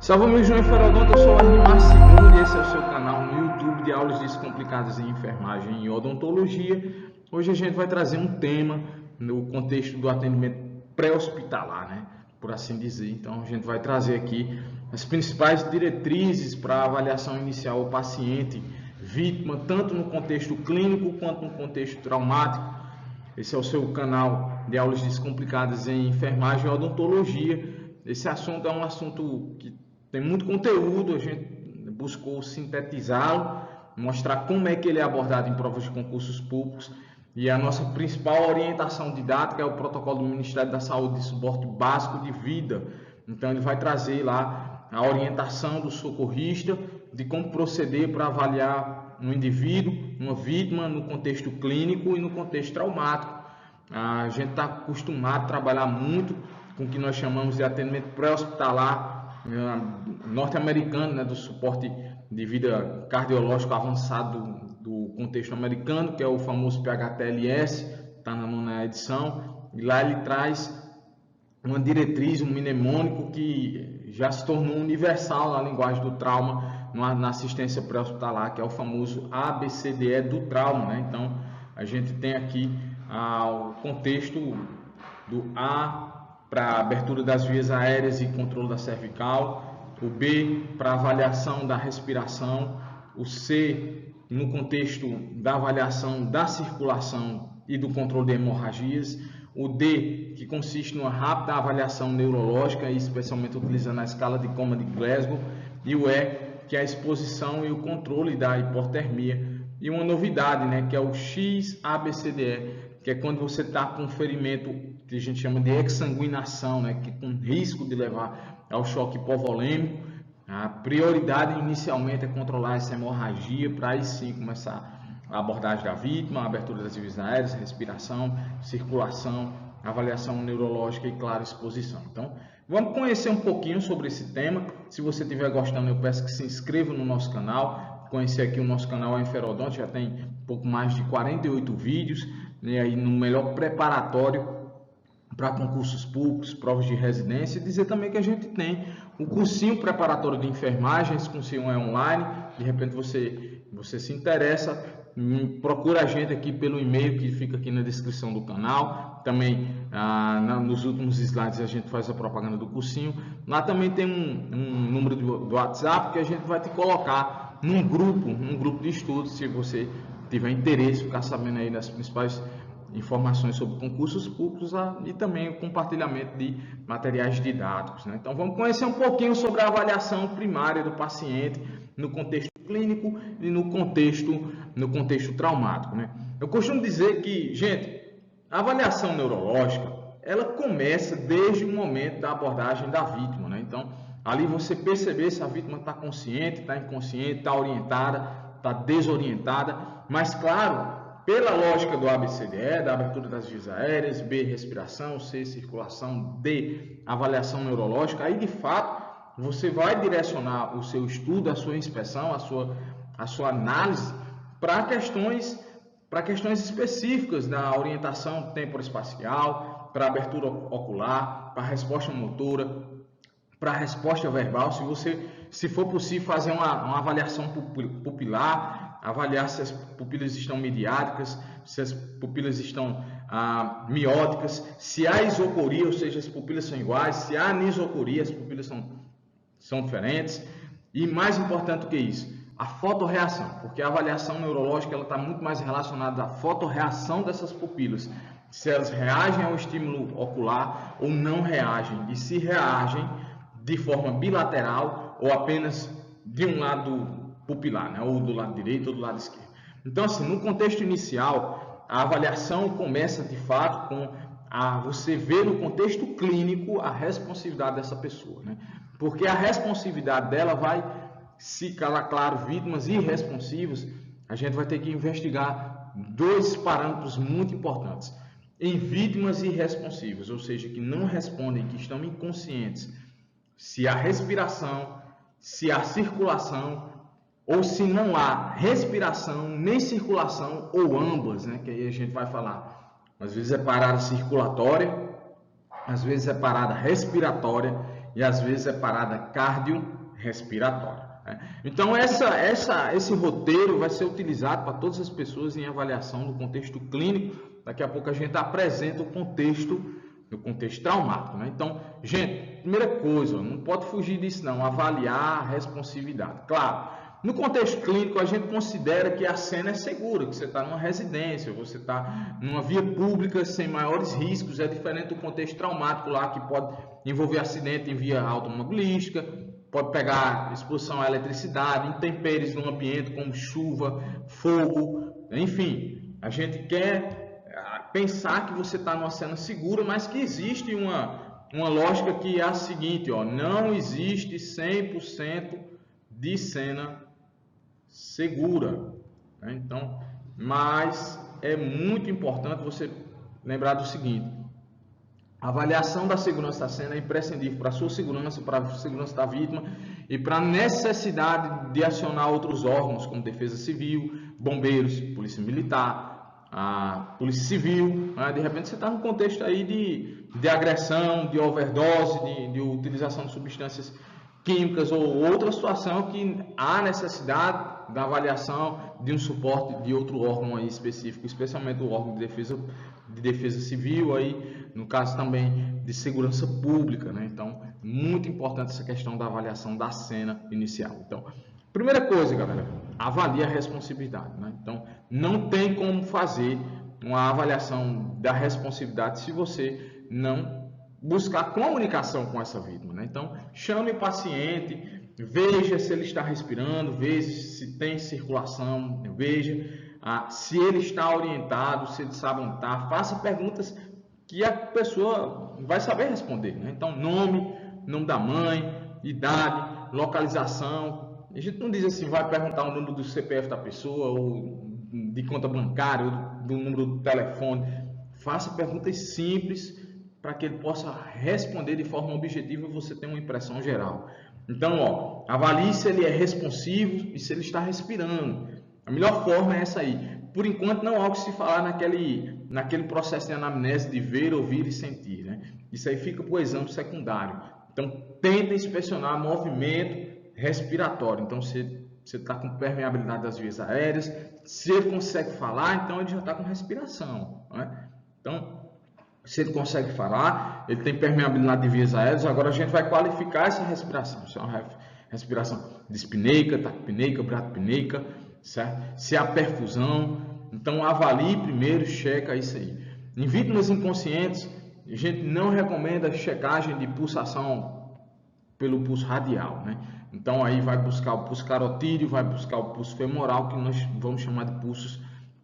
Salve amigos, João Ferodonto, eu sou o Arnimar II e esse é o seu canal no YouTube de aulas descomplicadas em enfermagem e odontologia. Hoje a gente vai trazer um tema no contexto do atendimento pré-hospitalar, né? Por assim dizer. Então a gente vai trazer aqui as principais diretrizes para a avaliação inicial do paciente vítima, tanto no contexto clínico quanto no contexto traumático. Esse é o seu canal de aulas descomplicadas em enfermagem e odontologia. Esse assunto é um assunto que tem muito conteúdo, a gente buscou sintetizá-lo, mostrar como é que ele é abordado em provas de concursos públicos, e a nossa principal orientação didática é o protocolo do Ministério da Saúde de suporte básico de vida. Então ele vai trazer lá a orientação do socorrista de como proceder para avaliar um indivíduo, uma vítima no contexto clínico e no contexto traumático. A gente está acostumado a trabalhar muito com o que nós chamamos de atendimento pré-hospitalar norte-americano, né, do suporte de vida cardiológico avançado do contexto americano, que é o famoso PHTLS, está na 9ª edição, e lá ele traz uma diretriz, um mnemônico que já se tornou universal na linguagem do trauma, na assistência pré-hospitalar, que é o famoso ABCDE do trauma, né? Então a gente tem aqui o contexto do A para abertura das vias aéreas e controle da cervical, o B para avaliação da respiração, o C no contexto da avaliação da circulação e do controle de hemorragias, o D que consiste numa rápida avaliação neurológica, especialmente utilizando a escala de coma de Glasgow, e o E que é a exposição e o controle da hipotermia. E uma novidade, né, que é o XABCDE, que é quando você está com um ferimento que a gente chama de exsanguinação, né, que com risco de levar ao choque hipovolêmico. A prioridade inicialmente é controlar essa hemorragia, para aí sim começar a abordagem da vítima, a abertura das vias aéreas, respiração, circulação, avaliação neurológica e, claro, exposição. Então, vamos conhecer um pouquinho sobre esse tema. Se você estiver gostando, eu peço que se inscreva no nosso canal. Conhecer aqui o nosso canal Enferodonto, já tem pouco mais de 48 vídeos, e aí no melhor preparatório para concursos públicos, provas de residência. Dizer também que a gente tem o cursinho preparatório de enfermagem. Esse cursinho é online, de repente você se interessa, procura a gente aqui pelo e-mail que fica aqui na descrição do canal. Também nos últimos slides a gente faz a propaganda do cursinho. Lá também tem um número do WhatsApp que a gente vai te colocar num grupo de estudos, se você tiver interesse, ficar sabendo aí das principais informações sobre concursos públicos e também o compartilhamento de materiais didáticos, né? Então vamos conhecer um pouquinho sobre a avaliação primária do paciente no contexto clínico e no contexto traumático, né? Eu costumo dizer que, gente, a avaliação neurológica ela começa desde o momento da abordagem da vítima, né? Então ali você perceber se a vítima está consciente, está inconsciente, está orientada, está desorientada, mas claro, pela lógica do ABCDE, da abertura das vias aéreas, B, respiração, C, circulação, D, avaliação neurológica, aí de fato você vai direcionar o seu estudo, a sua inspeção, a sua análise para questões específicas da orientação temporoespacial, para abertura ocular, para resposta motora, para a resposta verbal. Se for possível fazer uma avaliação pupilar, avaliar se as pupilas estão midiáticas, se as pupilas estão mióticas, se há isocoria, ou seja, as pupilas são iguais, se há anisocoria, as pupilas são diferentes. E mais importante do que isso, a fotorreação, porque a avaliação neurológica ela está muito mais relacionada à fotorreação dessas pupilas, se elas reagem ao estímulo ocular ou não reagem, e se reagem de forma bilateral ou apenas de um lado pupilar, né? Ou do lado direito ou do lado esquerdo. Então, assim, no contexto inicial, a avaliação começa de fato com você ver no contexto clínico a responsividade dessa pessoa, né? Porque a responsividade dela vai, se claro, vítimas irresponsivas, a gente vai ter que investigar dois parâmetros muito importantes. Em vítimas irresponsivas, ou seja, que não respondem, que estão inconscientes, se há respiração, se há circulação, ou se não há respiração, nem circulação, ou ambas, né? Que aí a gente vai falar. Às vezes é parada circulatória, às vezes é parada respiratória, e às vezes é parada cardiorrespiratória. Então esse roteiro vai ser utilizado para todas as pessoas em avaliação do contexto clínico. Daqui a pouco a gente apresenta o contexto traumático, né? Então, gente, primeira coisa, não pode fugir disso não, avaliar a responsividade. Claro, no contexto clínico a gente considera que a cena é segura, que você está numa residência, você está numa via pública sem maiores riscos, é diferente do contexto traumático lá que pode envolver acidente em via automobilística, pode pegar exposição à eletricidade, intempéries no ambiente como chuva, fogo, enfim. A gente quer pensar que você está numa cena segura, mas que existe uma lógica que é a seguinte, ó, não existe 100% de cena segura, né? Então, mas é muito importante você lembrar do seguinte: a avaliação da segurança da cena é imprescindível para a sua segurança, para a segurança da vítima e para a necessidade de acionar outros órgãos, como Defesa Civil, Bombeiros, Polícia Militar, a Polícia Civil, né? De repente você está num contexto aí de agressão, de overdose, de utilização de substâncias químicas ou outra situação que há necessidade da avaliação de um suporte de outro órgão aí específico, especialmente o órgão de defesa civil, aí, no caso também de segurança pública, né? Então, muito importante essa questão da avaliação da cena inicial. Então, primeira coisa, galera, avalie a responsabilidade, né? Então, não tem como fazer uma avaliação da responsabilidade se você não buscar comunicação com essa vítima, né? Então, chame o paciente, veja se ele está respirando, veja se tem circulação, veja se ele está orientado, se ele sabe onde está, faça perguntas que a pessoa vai saber responder, né? Então, nome da mãe, idade, localização. A gente não diz assim, vai perguntar o número do CPF da pessoa, ou de conta bancária, ou do número do telefone. Faça perguntas simples para que ele possa responder de forma objetiva e você tenha uma impressão geral. Então, ó, avalie se ele é responsivo e se ele está respirando. A melhor forma é essa aí. Por enquanto, não há o que se falar naquele processo de anamnese de ver, ouvir e sentir, né? Isso aí fica para o exame secundário. Então, tenta inspecionar movimento respiratório. Então, você está com permeabilidade das vias aéreas. Se ele consegue falar, então ele já está com respiração, né? Então, se ele consegue falar, ele tem permeabilidade de vias aéreas. Agora a gente vai qualificar essa respiração. Se é uma respiração dispneica, taquipneica, bradipneica, certo? Se há perfusão. Então avalie primeiro, checa isso aí. Em vítimas inconscientes, a gente não recomenda checagem de pulsação pelo pulso radial, né? Então aí vai buscar o pulso carotídeo, vai buscar o pulso femoral, que nós vamos chamar de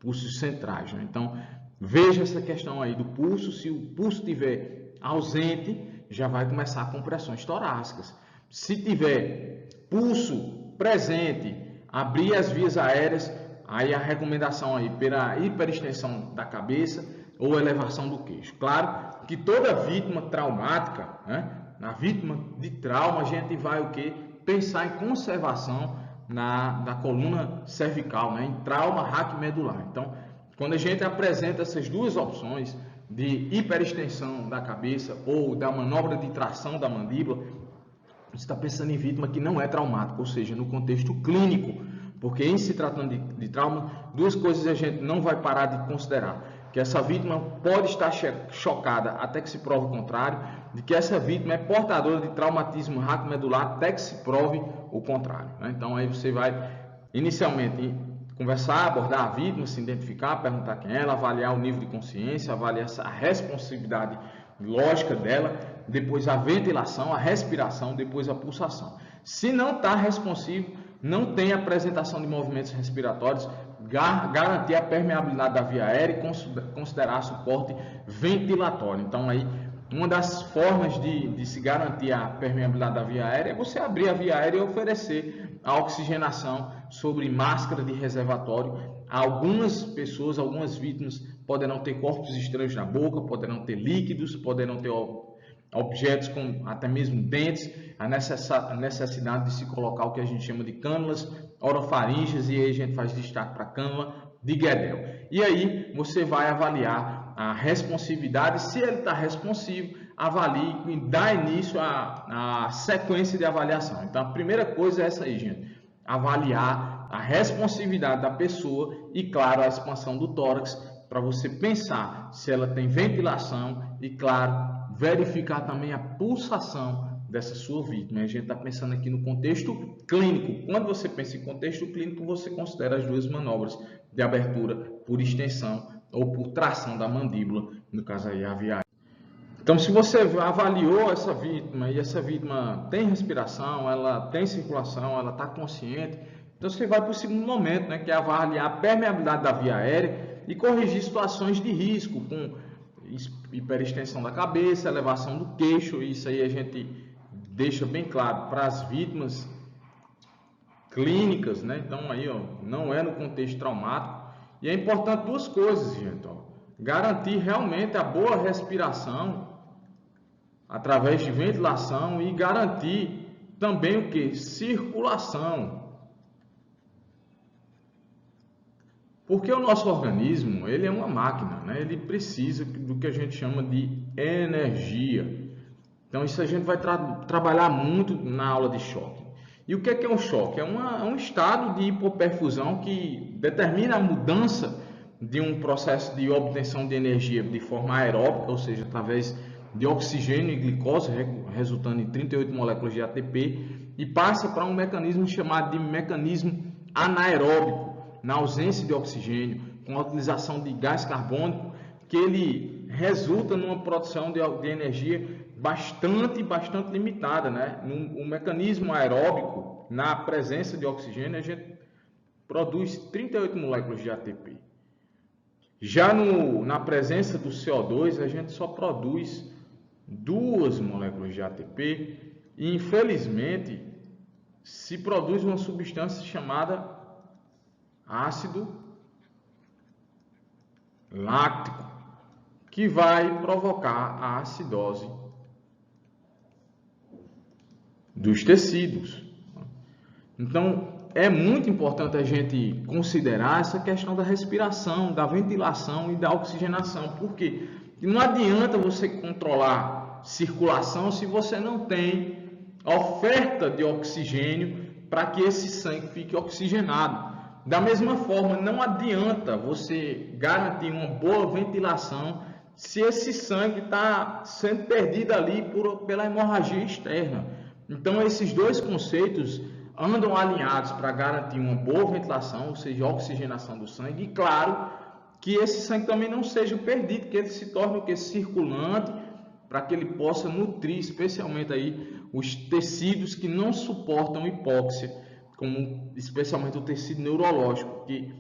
pulsos centrais, né? Então veja essa questão aí do pulso. Se o pulso estiver ausente, já vai começar com pressões torácicas. Se tiver pulso presente, abrir as vias aéreas, aí a recomendação aí pela hiperextensão da cabeça ou elevação do queixo. Claro que toda vítima traumática, né, na vítima de trauma, a gente vai o quê? Pensar em conservação da coluna cervical, né, em trauma raquimedular. Então, quando a gente apresenta essas duas opções de hiperextensão da cabeça ou da manobra de tração da mandíbula, você está pensando em vítima que não é traumática, ou seja, no contexto clínico, porque em se tratando de trauma, duas coisas a gente não vai parar de considerar: que essa vítima pode estar chocada até que se prove o contrário, de que essa vítima é portadora de traumatismo raquimedular até que se prove o contrário, né? Então aí você vai inicialmente conversar, abordar a vítima, se identificar, perguntar quem é ela, avaliar o nível de consciência, avaliar a responsividade lógica dela, depois a ventilação, a respiração, depois a pulsação. Se não está responsivo, não tem apresentação de movimentos respiratórios, garantir a permeabilidade da via aérea e considerar suporte ventilatório. Então aí, uma das formas de se garantir a permeabilidade da via aérea é você abrir a via aérea e oferecer a oxigenação sobre máscara de reservatório. Algumas pessoas, algumas vítimas poderão ter corpos estranhos na boca, poderão ter líquidos, poderão ter objetos com até mesmo dentes, a necessidade de se colocar o que a gente chama de cânulas orofaríngeas, e aí a gente faz destaque para a cânula de Guedel. E aí você vai avaliar a responsividade. Se ele está responsivo, avalie e dá início à sequência de avaliação. Então, a primeira coisa é essa aí, gente. Avaliar a responsividade da pessoa e, claro, a expansão do tórax, para você pensar se ela tem ventilação e, claro, verificar também a pulsação dessa sua vítima. A gente está pensando aqui no contexto clínico. Quando você pensa em contexto clínico, você considera as duas manobras de abertura por extensão ou por tração da mandíbula, no caso aí a VI. Então, se você avaliou essa vítima e essa vítima tem respiração, ela tem circulação, ela está consciente, então você vai para o segundo momento, né, que é avaliar a permeabilidade da via aérea e corrigir situações de risco, com hiperextensão da cabeça, elevação do queixo. Isso aí a gente deixa bem claro para as vítimas clínicas, né? Então aí, ó, não é no contexto traumático. E é importante duas coisas, gente, ó. Garantir realmente a boa respiração através de ventilação e garantir também o que? Circulação. Porque o nosso organismo, ele é uma máquina, né? Ele precisa do que a gente chama de energia. Então, isso a gente vai trabalhar muito na aula de choque. E o que é um choque? É um estado de hipoperfusão que determina a mudança de um processo de obtenção de energia de forma aeróbica, ou seja, através de oxigênio e glicose, resultando em 38 moléculas de ATP, e passa para um mecanismo chamado de mecanismo anaeróbico, na ausência de oxigênio, com a utilização de gás carbônico, que ele resulta numa produção de energia bastante limitada, né? No mecanismo aeróbico, na presença de oxigênio, a gente produz 38 moléculas de ATP. Já na presença do CO2, a gente só produz 2 moléculas de ATP e, infelizmente, se produz uma substância chamada ácido láctico, que vai provocar a acidose dos tecidos. Então, é muito importante a gente considerar essa questão da respiração, da ventilação e da oxigenação. Por quê? Porque não adianta você controlar circulação se você não tem oferta de oxigênio para que esse sangue fique oxigenado. Da mesma forma, não adianta você garantir uma boa ventilação se esse sangue está sendo perdido ali pela hemorragia externa. Então, esses dois conceitos andam alinhados para garantir uma boa ventilação, ou seja, oxigenação do sangue, e claro, que esse sangue também não seja perdido, que ele se torne o que? Circulante, para que ele possa nutrir, especialmente aí, os tecidos que não suportam hipóxia, como especialmente o tecido neurológico, que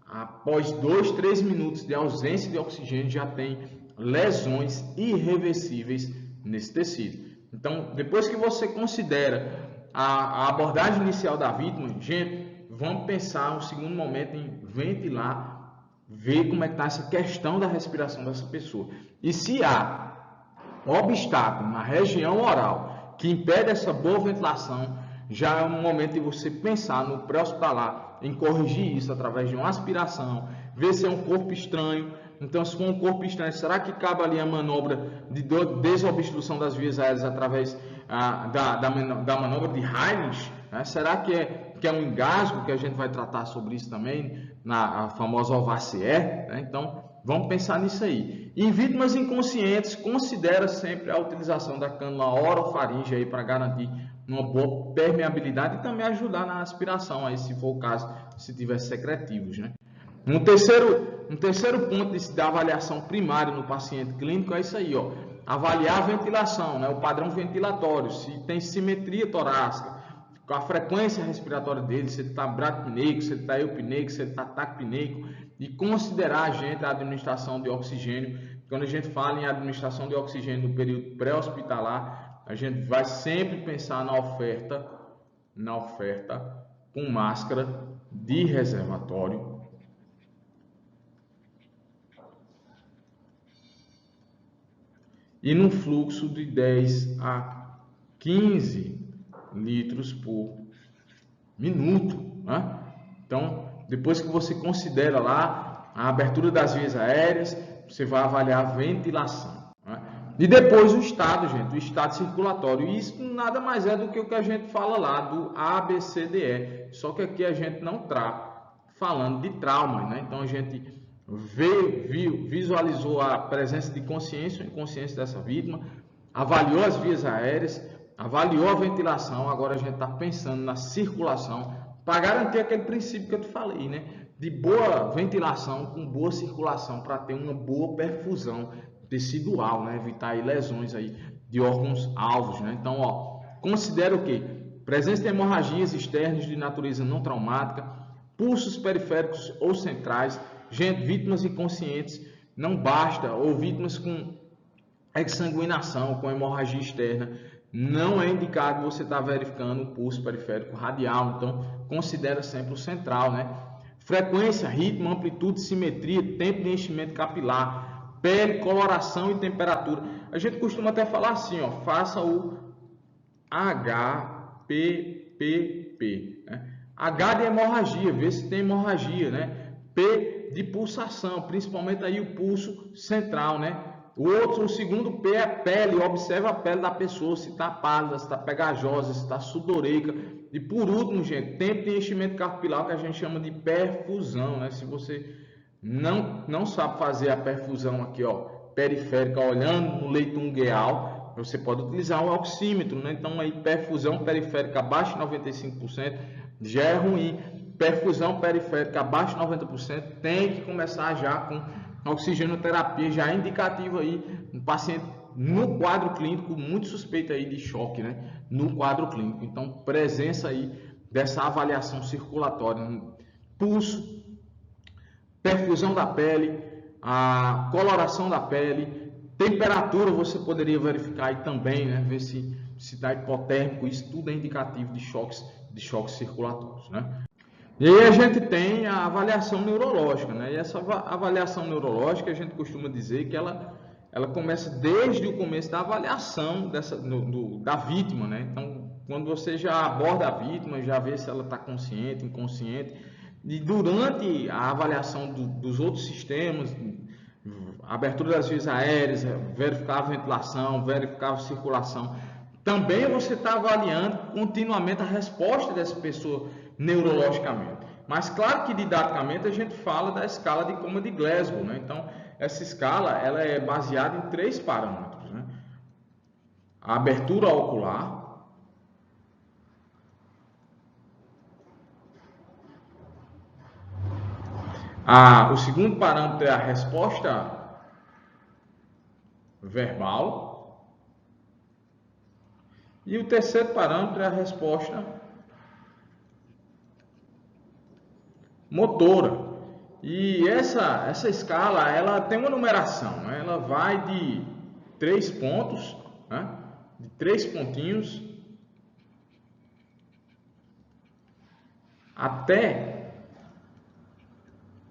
após 2, 3 minutos de ausência de oxigênio já tem lesões irreversíveis nesse tecido. Então, depois que você considera a abordagem inicial da vítima, gente, vamos pensar no segundo momento em ventilar, ver como é que está essa questão da respiração dessa pessoa. E se há obstáculo na região oral que impede essa boa ventilação, já é um momento de você pensar no pré-hospitalar, em corrigir isso através de uma aspiração, ver se é um corpo estranho. Então, se for um corpo estranho, será que cabe ali a manobra de desobstrução das vias aéreas através da manobra de Heinrich? Né? Será que é um engasgo, que a gente vai tratar sobre isso também, na famosa OVACE? Né? Então, vamos pensar nisso aí. Em vítimas inconscientes, considera sempre a utilização da cânula orofaringe aí para garantir uma boa permeabilidade e também ajudar na aspiração, aí, se for o caso, se tiver secretivos, né? Um terceiro ponto da avaliação primária no paciente clínico é isso aí, ó. Avaliar a ventilação, né? O padrão ventilatório, se tem simetria torácica, com a frequência respiratória dele, se ele está bradipneico, se ele está eupneico, se ele está taquipneico, e considerar a administração de oxigênio. Quando a gente fala em administração de oxigênio no período pré-hospitalar, a gente vai sempre pensar na oferta com máscara de reservatório, e num fluxo de 10 a 15 litros por minuto. Né? Então, depois que você considera lá a abertura das vias aéreas, você vai avaliar a ventilação. Né? E depois o estado, gente, o estado circulatório. E isso nada mais é do que o que a gente fala lá do ABCDE. Só que aqui a gente não está falando de trauma, né? Então a gente visualizou a presença de consciência ou inconsciência dessa vítima, avaliou as vias aéreas, avaliou a ventilação. Agora a gente está pensando na circulação para garantir aquele princípio que eu te falei, né? De boa ventilação com boa circulação para ter uma boa perfusão tecidual, né? Evitar aí lesões aí de órgãos alvos, né? Então, ó, considera o quê? Presença de hemorragias externas de natureza não traumática, pulsos periféricos ou centrais, gente, vítimas inconscientes, não basta, ou vítimas com exsanguinação, com hemorragia externa, não é indicado você estar verificando o pulso periférico radial, então considera sempre o central, né? Frequência, ritmo, amplitude, simetria, tempo de enchimento capilar, pele, coloração e temperatura. A gente costuma até falar assim, ó, faça o HPPP, né? H de hemorragia, vê se tem hemorragia, né? P de pulsação, principalmente aí o pulso central, né? O segundo P é pele, observa a pele da pessoa, se está pálida, se está pegajosa, se está sudoreica. E por último, gente, tempo de enchimento capilar, que a gente chama de perfusão, né? Se você não sabe fazer a perfusão aqui, ó, periférica, olhando no leito ungueal, você pode utilizar um oxímetro, né? Então aí perfusão periférica abaixo de 95% já é ruim. Perfusão periférica abaixo de 90% tem que começar já com oxigenoterapia, já é indicativo aí um paciente no quadro clínico muito suspeito aí de choque, né? No quadro clínico. Então, presença aí dessa avaliação circulatória, pulso, perfusão da pele, a coloração da pele, temperatura você poderia verificar aí também, né? Ver se está hipotérmico, isso tudo é indicativo de choques circulatórios, né? E aí a gente tem a avaliação neurológica, né? E essa avaliação neurológica a gente costuma dizer que ela começa desde o começo da avaliação da vítima, né? Então, quando você já aborda a vítima, já vê se ela está consciente, inconsciente, e durante a avaliação dos outros sistemas, abertura das vias aéreas, verificar a ventilação, verificar a circulação, também você está avaliando continuamente a resposta dessa pessoa neurologicamente. Mas claro que didaticamente a gente fala da escala de coma de Glasgow, né? Então essa escala ela é baseada em 3 parâmetros, né? A abertura ocular, o segundo parâmetro é a resposta verbal e o terceiro parâmetro é a resposta motora. E essa escala ela tem uma numeração, né? Ela vai de 3 pontos, né? De 3 pontinhos até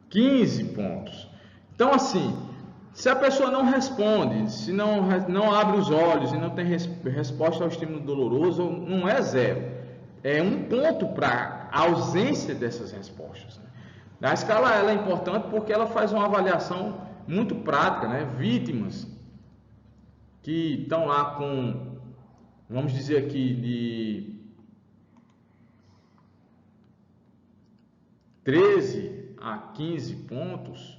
15 pontos. Então assim, se a pessoa não responde, se não abre os olhos e não tem resposta ao estímulo doloroso, não é 0, é 1 ponto para a ausência dessas respostas, né? A escala ela é importante porque ela faz uma avaliação muito prática, né? Vítimas que estão lá com, vamos dizer aqui, de 13 a 15 pontos,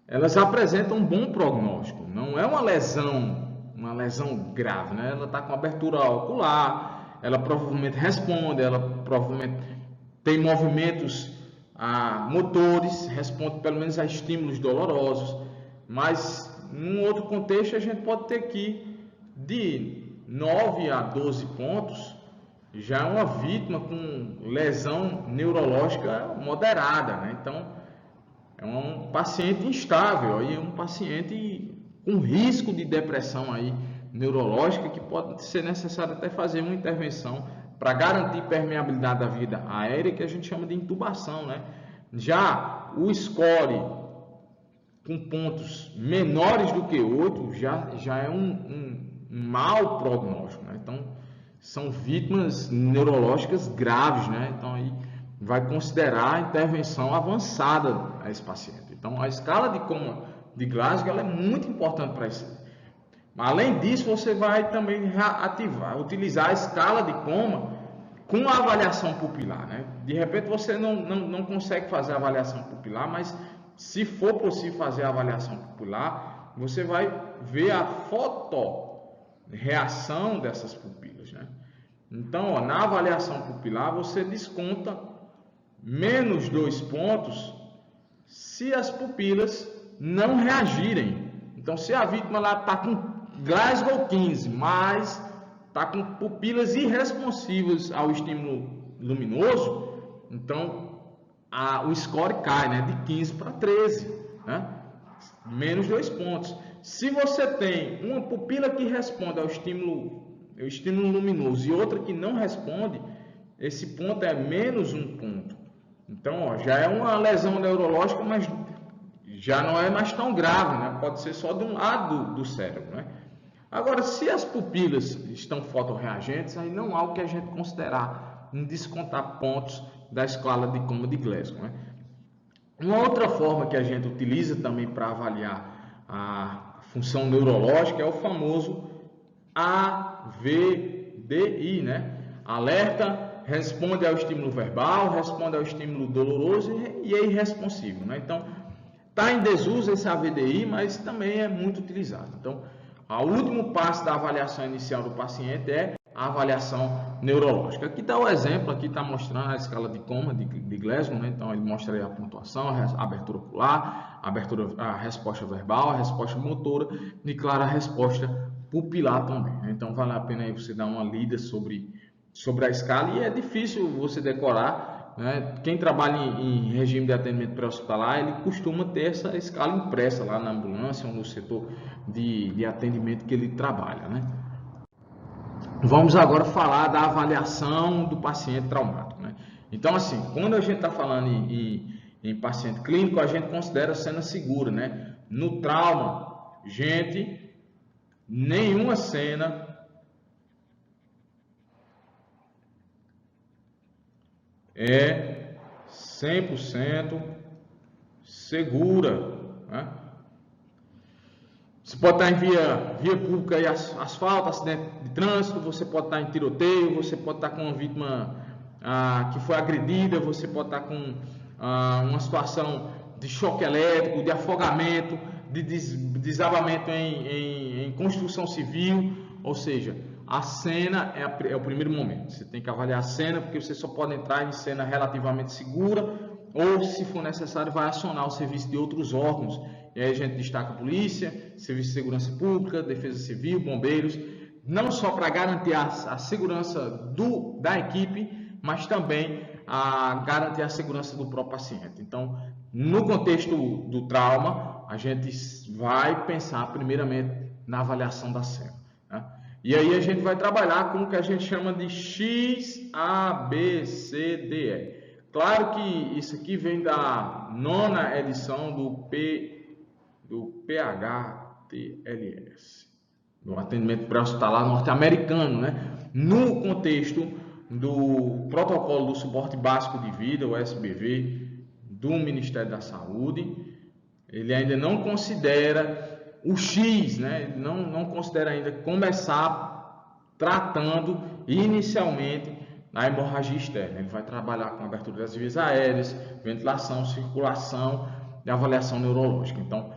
elas apresentam um bom prognóstico. Não é uma lesão grave, né? Ela está com abertura ocular, ela provavelmente responde, ela provavelmente tem movimentos motores, responde pelo menos a estímulos dolorosos, mas num outro contexto a gente pode ter aqui de 9 a 12 pontos, já é uma vítima com lesão neurológica moderada, né? Então é um paciente instável, aí é um paciente com risco de depressão aí neurológica, que pode ser necessário até fazer uma intervenção para garantir permeabilidade da vida aérea, que a gente chama de intubação, né? Já o score com pontos menores do que 8 já é um mau prognóstico, né? Então são vítimas neurológicas graves, né? Então aí vai considerar a intervenção avançada a esse paciente. Então a escala de coma de Glasgow, ela é muito importante para isso. Além disso, você vai também utilizar a escala de coma com a avaliação pupilar, né? De repente você não consegue fazer a avaliação pupilar, mas se for possível fazer a avaliação pupilar, você vai ver a fotorreação dessas pupilas, né? Então, ó, na avaliação pupilar, você desconta menos 2 pontos se as pupilas não reagirem. Então, se a vítima lá está com Glasgow 15, mas está com pupilas irresponsivas ao estímulo luminoso, então o score cai, né, de 15 para 13, né? Menos 2 pontos. Se você tem uma pupila que responde ao estímulo luminoso e outra que não responde, esse ponto é menos 1 ponto. Então, ó, já é uma lesão neurológica, mas já não é mais tão grave, né? Pode ser só de um lado do cérebro, né? Agora, se as pupilas estão fotorreagentes, aí não há o que a gente considerar em descontar pontos da escala de coma de Glasgow, né? Uma outra forma que a gente utiliza também para avaliar a função neurológica é o famoso AVDI, né? Alerta, responde ao estímulo verbal, responde ao estímulo doloroso e é irresponsivo, né? Então, está em desuso esse AVDI, mas também é muito utilizado. Então, o último passo da avaliação inicial do paciente é a avaliação neurológica. Aqui está o exemplo, aqui está mostrando a escala de coma de Glasgow, né? Então ele mostra aí a pontuação, a abertura ocular, a resposta verbal, a resposta motora e, claro, a resposta pupilar também, né? Então vale a pena aí você dar uma lida sobre a escala, e é difícil você decorar, né? Quem trabalha em regime de atendimento pré-hospitalar, ele costuma ter essa escala impressa lá na ambulância ou no setor de atendimento que ele trabalha, né? Vamos agora falar da avaliação do paciente traumático, né? Então, assim, quando a gente está falando em paciente clínico, a gente considera a cena segura, né? No trauma, gente, nenhuma cena é 100% segura, né? Você pode estar em via pública e asfalto, acidente de trânsito, você pode estar em tiroteio, você pode estar com uma vítima que foi agredida, você pode estar com uma situação de choque elétrico, de afogamento, de desabamento em construção civil, ou seja, a cena é o primeiro momento. Você tem que avaliar a cena, porque você só pode entrar em cena relativamente segura, ou, se for necessário, vai acionar o serviço de outros órgãos. E aí a gente destaca a polícia, Serviço de Segurança Pública, Defesa Civil, bombeiros, não só para garantir a segurança da equipe, mas também garantir a segurança do próprio paciente. Então, no contexto do trauma, a gente vai pensar primeiramente na avaliação da cena, né? E aí a gente vai trabalhar com o que a gente chama de XABCDE. Claro que isso aqui vem da 9ª edição do PHTLS, do atendimento pré-hospitalar norte-americano, né? No contexto do protocolo do suporte básico de vida, o SBV, do Ministério da Saúde, ele ainda não considera o X, né? Ele não considera ainda começar tratando inicialmente na hemorragia externa. Ele vai trabalhar com abertura das vias aéreas, ventilação, circulação e avaliação neurológica. Então,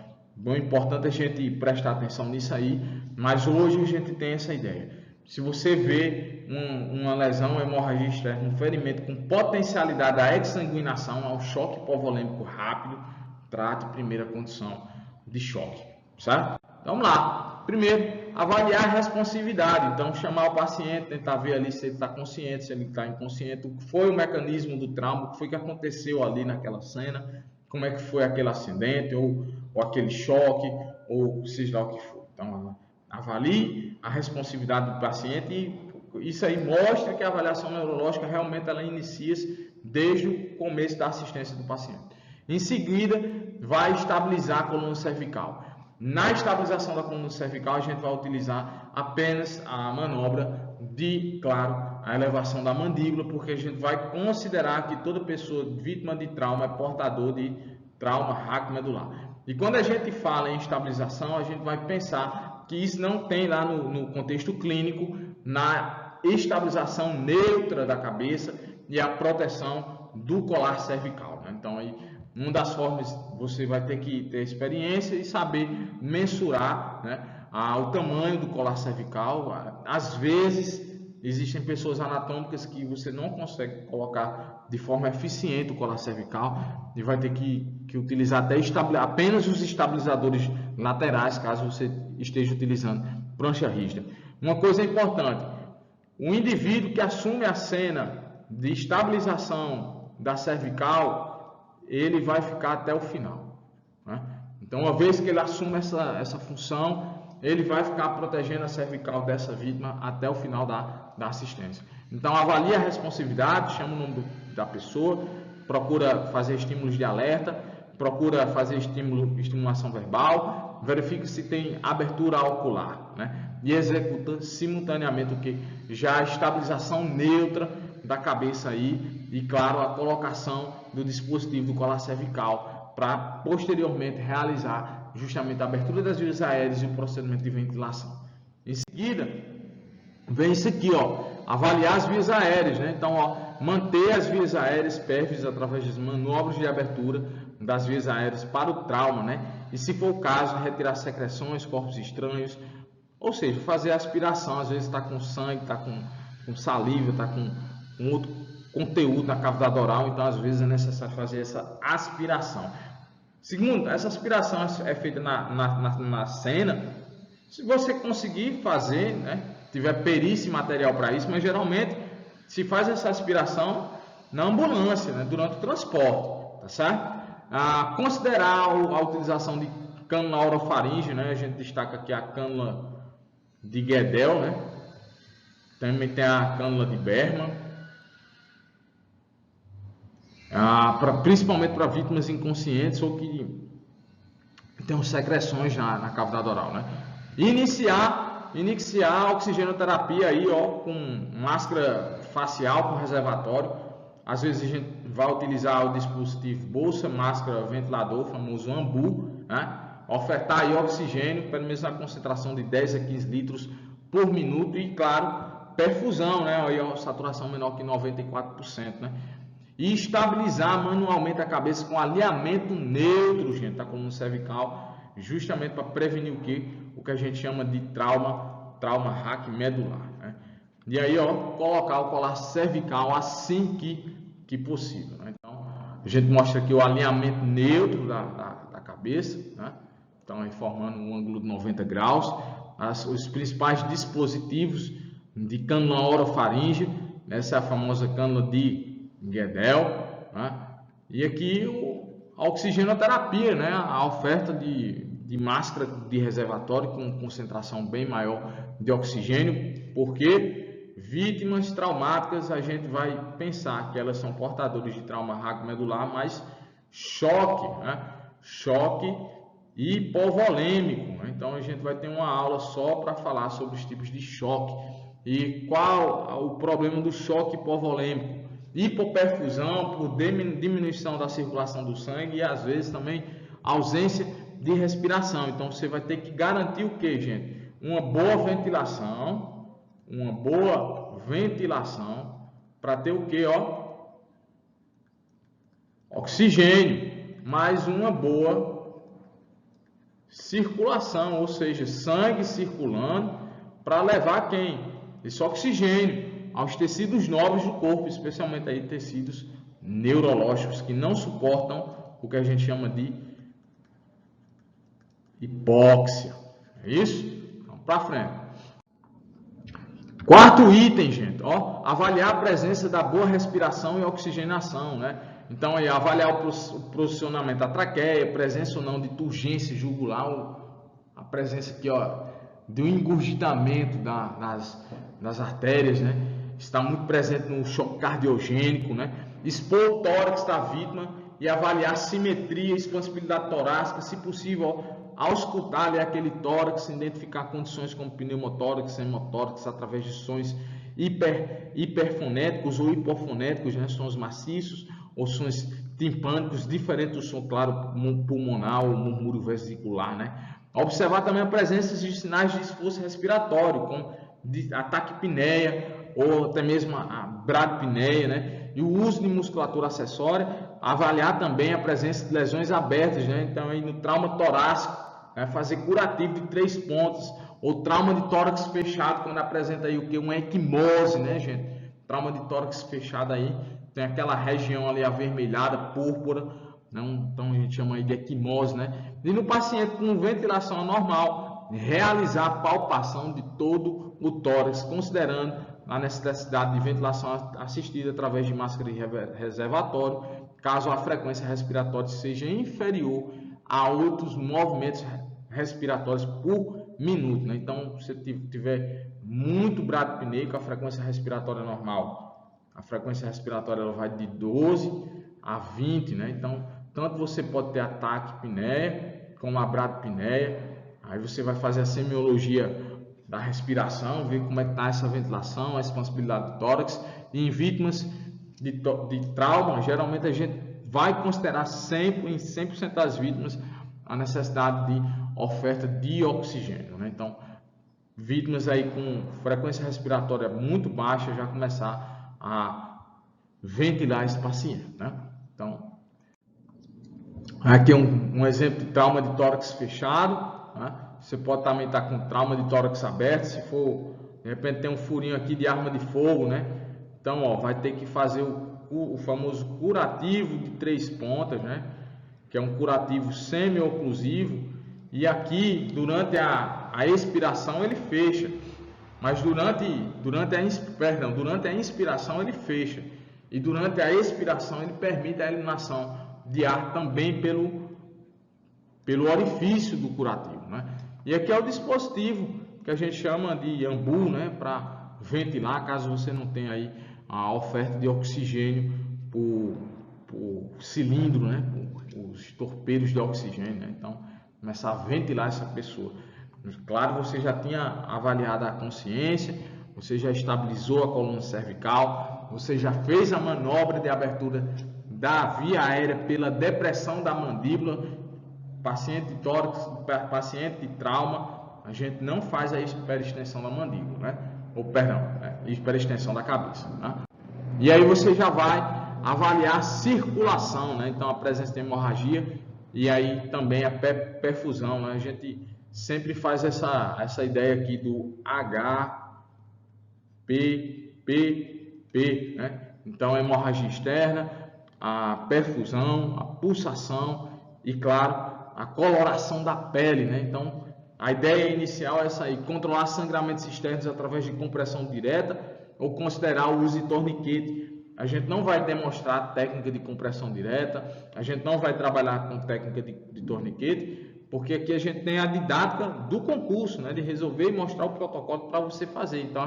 é importante a gente prestar atenção nisso aí, mas hoje a gente tem essa ideia. Se você vê uma lesão, hemorragia externa, um ferimento com potencialidade à exsanguinação, ao choque hipovolêmico rápido, trate primeira condição de choque, certo? Então, vamos lá. Primeiro, avaliar a responsividade. Então, chamar o paciente, tentar ver ali se ele está consciente, se ele está inconsciente, o que foi o mecanismo do trauma, o que foi que aconteceu ali naquela cena, como é que foi aquele acidente, ou aquele choque, ou seja lá o que for. Então, avalie a responsividade do paciente, e isso aí mostra que a avaliação neurológica realmente ela inicia-se desde o começo da assistência do paciente. Em seguida, vai estabilizar a coluna cervical. Na estabilização da coluna cervical, a gente vai utilizar apenas a manobra de, claro, a elevação da mandíbula, porque a gente vai considerar que toda pessoa vítima de trauma é portador de trauma raquimedular. E quando a gente fala em estabilização, a gente vai pensar que isso não tem lá no contexto clínico, na estabilização neutra da cabeça e a proteção do colar cervical, né? Então, aí, uma das formas, você vai ter que ter experiência e saber mensurar, né, o tamanho do colar cervical. Às vezes, existem pessoas anatômicas que você não consegue colocar de forma eficiente o colar cervical e vai ter que utilizar até apenas os estabilizadores laterais, caso você esteja utilizando prancha rígida. Uma coisa importante, o indivíduo que assume a cena de estabilização da cervical, ele vai ficar até o final, né? Então, uma vez que ele assume essa função, ele vai ficar protegendo a cervical dessa vítima até o final da assistência. Então, avalie a responsividade, chama o nome da pessoa, procura fazer estímulos de alerta, procura fazer estimulação verbal, verifique se tem abertura ocular, né? E executa simultaneamente o que? Já a estabilização neutra da cabeça aí e, claro, a colocação do dispositivo do colar cervical para posteriormente realizar justamente a abertura das vias aéreas e o procedimento de ventilação. Em seguida, vem isso aqui, ó, avaliar as vias aéreas, né? Então, ó, manter as vias aéreas pérfidas através das manobras de abertura das vias aéreas para o trauma, né? E, se for o caso, retirar secreções, corpos estranhos, ou seja, fazer aspiração. Às vezes está com sangue, está com saliva, está com outro conteúdo na cavidade oral, então às vezes é necessário fazer essa aspiração. Segundo, essa aspiração é feita na cena. Se você conseguir fazer, né, tiver perícia e material para isso, mas geralmente se faz essa aspiração na ambulância, né, durante o transporte, tá certo? Considerar a utilização de cânula orofaringe, né? A gente destaca aqui a cânula de Guedel, né? Também tem a cânula de Berman, principalmente para vítimas inconscientes ou que tem secreções na cavidade oral, né? Iniciar a oxigenoterapia aí, ó, com máscara facial com reservatório. Às vezes a gente vai utilizar o dispositivo bolsa, máscara, ventilador, o famoso AMBU, né? Ofertar aí oxigênio, pelo menos na concentração de 10 a 15 litros por minuto e, claro, perfusão, né? Aí a saturação menor que 94%, né? E estabilizar manualmente a cabeça com alinhamento neutro, gente, da coluna cervical, justamente para prevenir o que a gente chama de trauma raque medular, né? E aí, ó, colocar o colar cervical assim que possível, né? Então, a gente mostra aqui o alinhamento neutro da cabeça, né? Então, aí formando um ângulo de 90 graus. Os principais dispositivos de cânula orofaringe, essa é a famosa cânula de Guedel, né? E aqui a oxigenoterapia, né? A oferta de máscara de reservatório com concentração bem maior de oxigênio, porque vítimas traumáticas a gente vai pensar que elas são portadoras de trauma raquimedular, mas choque, né? Choque hipovolêmico, né? Então a gente vai ter uma aula só para falar sobre os tipos de choque e qual o problema do choque hipovolêmico. Hipoperfusão por diminuição da circulação do sangue e às vezes também ausência de respiração. Então você vai ter que garantir o que, gente? Uma boa ventilação para ter o que, ó? Oxigênio, mais uma boa circulação, ou seja, sangue circulando para levar quem? Esse oxigênio aos tecidos nobres do corpo, especialmente aí tecidos neurológicos que não suportam o que a gente chama de hipóxia. É isso? Então, para frente. Quarto item, gente, ó, avaliar a presença da boa respiração e oxigenação, né? Então, aí, avaliar o posicionamento da traqueia, presença ou não de turgência jugular, a presença aqui, ó, do engurgitamento das artérias, né? Está muito presente no choque cardiogênico, né? Expor o tórax da vítima e avaliar a simetria e expansibilidade torácica, se possível, auscultar ali aquele tórax, identificar condições como pneumotórax, hemotórax, através de sons hiperfonéticos ou hipofonéticos, né? Sons maciços, ou sons timpânicos, diferente do som, claro, pulmonar ou murmúrio vesicular, né? Observar também a presença de sinais de esforço respiratório, como ataque apneia ou até mesmo a bradipneia, né? E o uso de musculatura acessória, avaliar também a presença de lesões abertas, né? Então, aí no trauma torácico, né? Fazer curativo de 3 pontos, ou trauma de tórax fechado, quando apresenta aí o que? Uma equimose, né, gente? Trauma de tórax fechado aí, tem aquela região ali avermelhada, púrpura, né? Então a gente chama aí de equimose, né? E no paciente com ventilação anormal, realizar a palpação de todo o tórax, considerando a necessidade de ventilação assistida através de máscara de reservatório, caso a frequência respiratória seja inferior a outros movimentos respiratórios por minuto, né? Então, se tiver muito bradipneico, a frequência respiratória normal, a frequência respiratória ela vai de 12 a 20, né? Então, tanto você pode ter ataque apneia como a bradipneia. Aí você vai fazer a semiologia da respiração, ver como é que está essa ventilação, a expansibilidade do tórax. E em vítimas de trauma, geralmente a gente vai considerar sempre, em 100% das vítimas, a necessidade de oferta de oxigênio, né? Então, vítimas aí com frequência respiratória muito baixa, já começar a ventilar esse paciente, né? Então, aqui é um exemplo de trauma de tórax fechado, né? Você pode também estar com trauma de tórax aberto, se for, de repente tem um furinho aqui de arma de fogo, né? Então, ó, vai ter que fazer o famoso curativo de 3 pontas, né? Que é um curativo semi-oclusivo, e aqui durante a expiração ele fecha, mas durante a inspiração ele fecha, e durante a expiração ele permite a eliminação de ar também pelo orifício do curativo, né? E aqui é o dispositivo que a gente chama de AMBU, né, para ventilar, caso você não tenha aí a oferta de oxigênio por cilindro, né, os torpeidos de oxigênio, né? Então, começar a ventilar essa pessoa. Claro, você já tinha avaliado a consciência, você já estabilizou a coluna cervical, você já fez a manobra de abertura da via aérea pela depressão da mandíbula. Paciente de tórax, paciente de trauma, a gente não faz a hiperextensão da mandíbula, né? Ou perdão, hiperextensão da cabeça, né? E aí você já vai avaliar a circulação, né? Então a presença de hemorragia e aí também a perfusão, né? A gente sempre faz essa ideia aqui do HPPP, né? Então hemorragia externa, a perfusão, a pulsação e claro, a coloração da pele, né? Então, a ideia inicial é essa aí, controlar sangramentos externos através de compressão direta ou considerar o uso de torniquete. A gente não vai demonstrar técnica de compressão direta, a gente não vai trabalhar com técnica de torniquete, porque aqui a gente tem a didática do concurso, né? De resolver e mostrar o protocolo para você fazer. Então,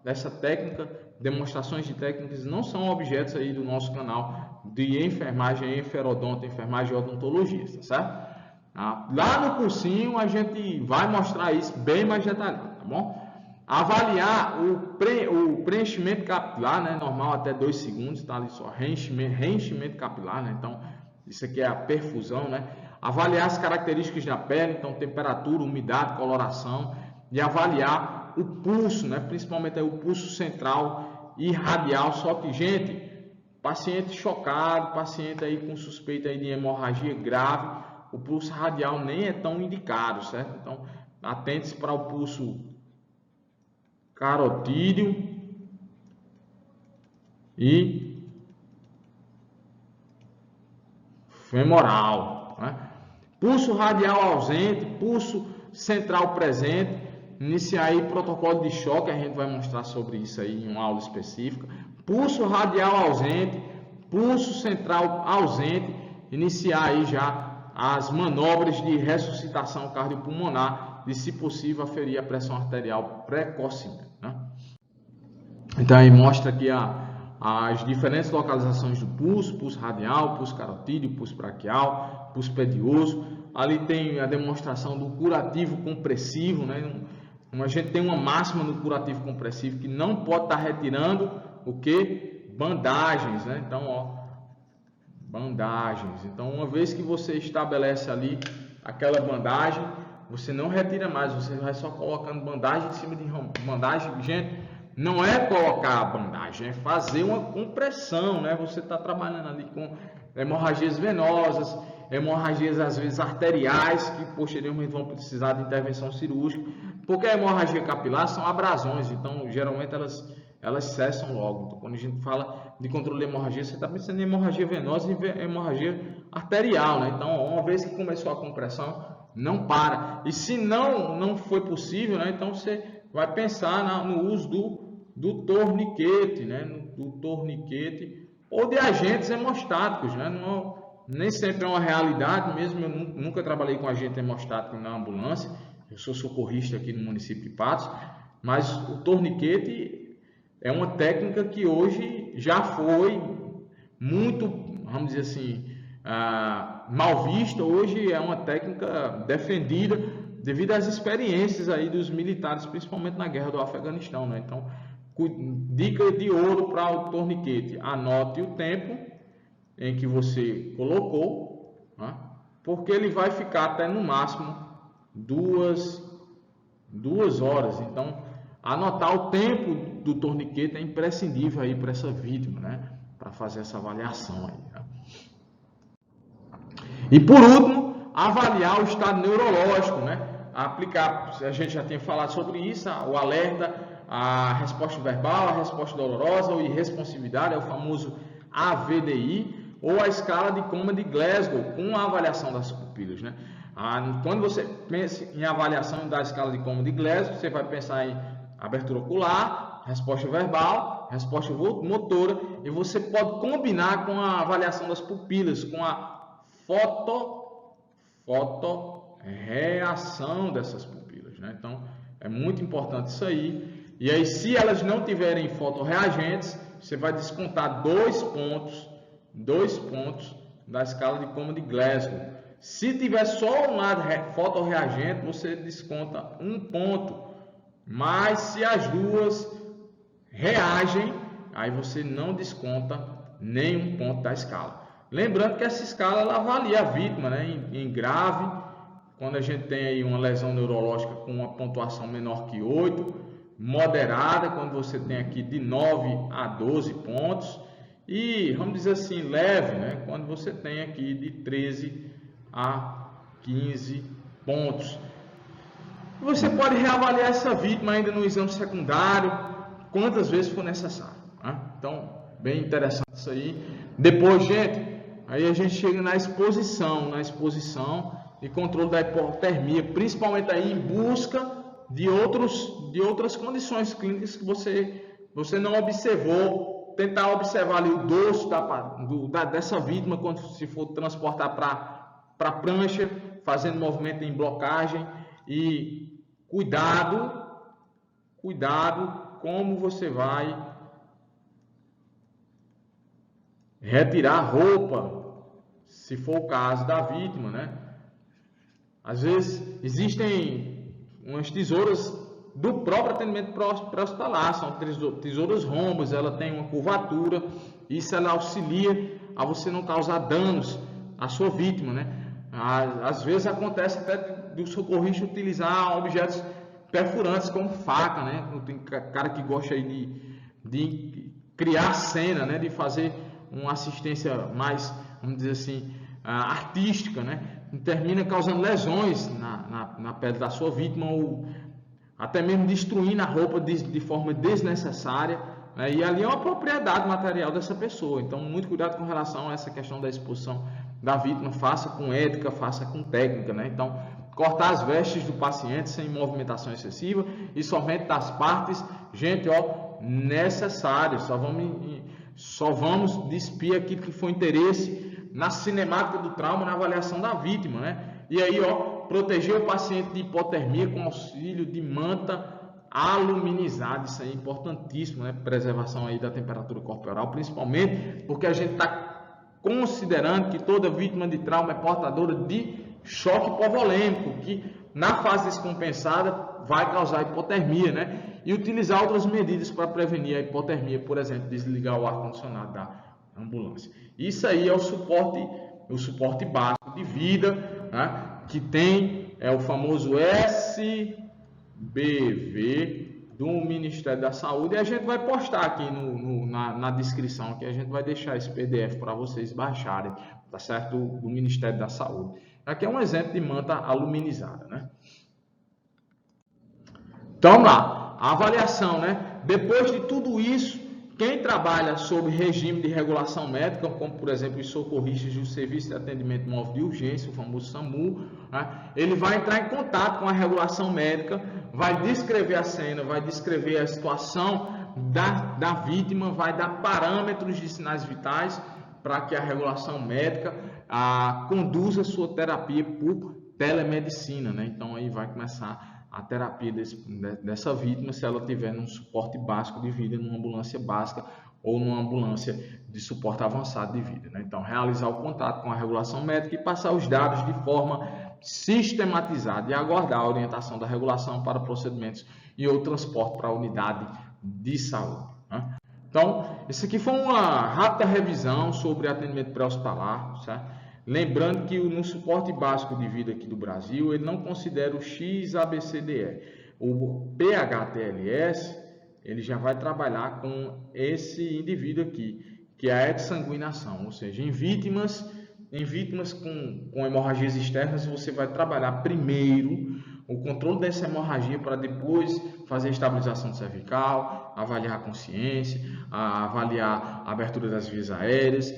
essa técnica, demonstrações de técnicas não são objetos aí do nosso canal de enfermagem, enferodonto, enfermagem e odontologia, tá certo? Lá no cursinho a gente vai mostrar isso bem mais detalhado, tá bom? Avaliar o preenchimento capilar, né? Normal até 2 segundos, tá ali só, reenchimento capilar, né? Então, isso aqui é a perfusão, né? Avaliar as características da pele, então temperatura, umidade, coloração, e avaliar o pulso, né? Principalmente aí o pulso central e radial, só que, gente, paciente chocado, paciente aí com suspeita aí de hemorragia grave, o pulso radial nem é tão indicado, certo? Então, atente-se para o pulso carotídeo e femoral, né? Pulso radial ausente, pulso central presente. Iniciar aí protocolo de choque, a gente vai mostrar sobre isso aí em uma aula específica. Pulso radial ausente, pulso central ausente. Iniciar aí já as manobras de ressuscitação cardiopulmonar e, se possível, aferir a pressão arterial precocemente, né? Então, aí mostra aqui as diferentes localizações do pulso radial, pulso carotídeo, pulso braquial, pulso pedioso. Ali tem a demonstração do curativo compressivo, né? A gente tem uma máxima no curativo compressivo que não pode estar retirando o que? Bandagens, né? Então, ó, Bandagens. Então, uma vez que você estabelece ali aquela bandagem, você não retira mais, você vai só colocando bandagem em cima de bandagem. Gente, não é colocar a bandagem, é fazer uma compressão, né? Você está trabalhando ali com hemorragias venosas, hemorragias às vezes arteriais, que posteriormente vão precisar de intervenção cirúrgica, porque a hemorragia capilar são abrasões, então geralmente elas cessam logo. Então, quando a gente fala de controle de hemorragia, você está pensando em hemorragia venosa e hemorragia arterial, né? Então, uma vez que começou a compressão, não para. E se não foi possível, né? Então você vai pensar no uso do torniquete, né? Do torniquete ou de agentes hemostáticos, né? Nem sempre é uma realidade, mesmo eu nunca trabalhei com agente hemostático na ambulância, eu sou socorrista aqui no município de Patos, mas o torniquete é uma técnica que hoje já foi muito, vamos dizer assim, mal vista. Hoje é uma técnica defendida devido às experiências aí dos militares, principalmente na guerra do Afeganistão, né? Então, dica de ouro para o torniquete: anote o tempo em que você colocou, né? Porque ele vai ficar até no máximo 2 horas. Então, anotar o tempo do torniquete é imprescindível aí para essa vítima, né? Para fazer essa avaliação aí, né? E por último, avaliar o estado neurológico, né? Aplicar, a gente já tinha falado sobre isso, o alerta, a resposta verbal, a resposta dolorosa ou irresponsividade, é o famoso AVDI, ou a escala de coma de Glasgow, com a avaliação das pupilas, né? Quando você pensa em avaliação da escala de coma de Glasgow, você vai pensar em abertura ocular, resposta verbal, resposta motora, e você pode combinar com a avaliação das pupilas, com a fotorreação dessas pupilas, né? Então, é muito importante isso aí. E aí, se elas não tiverem fotorreagentes, você vai descontar 2 pontos da escala de coma de Glasgow. Se tiver só um lado fotorreagente, você desconta 1 ponto. Mas se as duas reagem, aí você não desconta nenhum ponto da escala. Lembrando que essa escala ela avalia a vítima, né, em grave, quando a gente tem aí uma lesão neurológica com uma pontuação menor que 8, moderada, quando você tem aqui de 9 a 12 pontos, e vamos dizer assim, leve, né, quando você tem aqui de 13 a 15 pontos. Você pode reavaliar essa vítima ainda no exame secundário, quantas vezes for necessário, né? Então, bem interessante isso aí. Depois, gente, aí a gente chega na exposição e controle da hipotermia, principalmente aí em busca de outras condições clínicas que você não observou. Tentar observar ali o dorso dessa vítima quando se for transportar para a prancha, fazendo movimento em blocagem. E cuidado como você vai retirar a roupa, se for o caso da vítima, né? Às vezes existem umas tesouras do próprio atendimento pré-hospitalar, são tesouras rombos, ela tem uma curvatura, isso ela auxilia a você não causar danos à sua vítima, né? Às vezes acontece até do socorrista utilizar objetos perfurantes como faca, né? Tem cara que gosta aí de criar cena, né? De fazer uma assistência mais, vamos dizer assim, artística, né? E termina causando lesões na pele da sua vítima ou até mesmo destruindo a roupa de forma desnecessária, né? E ali é uma propriedade material dessa pessoa. Então, muito cuidado com relação a essa questão da exposição da vítima, faça com ética, faça com técnica, né? Então, cortar as vestes do paciente sem movimentação excessiva e somente das partes, gente, necessárias. Só vamos despir aquilo que foi interesse na cinemática do trauma, na avaliação da vítima, né? E aí, proteger o paciente de hipotermia com auxílio de manta aluminizada, isso aí é importantíssimo, né? Preservação aí da temperatura corporal, principalmente porque a gente está considerando que toda vítima de trauma é portadora de choque hipovolêmico, que na fase descompensada vai causar hipotermia, né? E utilizar outras medidas para prevenir a hipotermia, por exemplo, desligar o ar-condicionado da ambulância. Isso aí é o suporte básico de vida, né, que tem o famoso SBV do Ministério da Saúde, e a gente vai postar aqui na descrição, que a gente vai deixar esse PDF para vocês baixarem, tá certo? Do Ministério da Saúde. Aqui é um exemplo de manta aluminizada, né? Então, vamos lá. A avaliação, né? Depois de tudo isso, quem trabalha sob regime de regulação médica, como por exemplo os socorristas do Serviço de Atendimento Móvel de Urgência, o famoso SAMU, né? Ele vai entrar em contato com a regulação médica, vai descrever a cena, vai descrever a situação da vítima, vai dar parâmetros de sinais vitais para que a regulação médica conduza a sua terapia por telemedicina, né? Então aí vai começar a terapia dessa vítima se ela tiver um suporte básico de vida, numa ambulância básica ou numa ambulância de suporte avançado de vida, né? Então, realizar o contato com a regulação médica e passar os dados de forma sistematizada e aguardar a orientação da regulação para procedimentos e ou transporte para a unidade de saúde, né? Então, isso aqui foi uma rápida revisão sobre atendimento pré-hospitalar, certo? Lembrando que no suporte básico de vida aqui do Brasil, ele não considera o XABCDE. O PHTLS, ele já vai trabalhar com esse indivíduo aqui, que é a exsanguinação, ou seja, em vítimas com hemorragias externas, você vai trabalhar primeiro o controle dessa hemorragia para depois fazer a estabilização cervical, avaliar a consciência, avaliar a abertura das vias aéreas,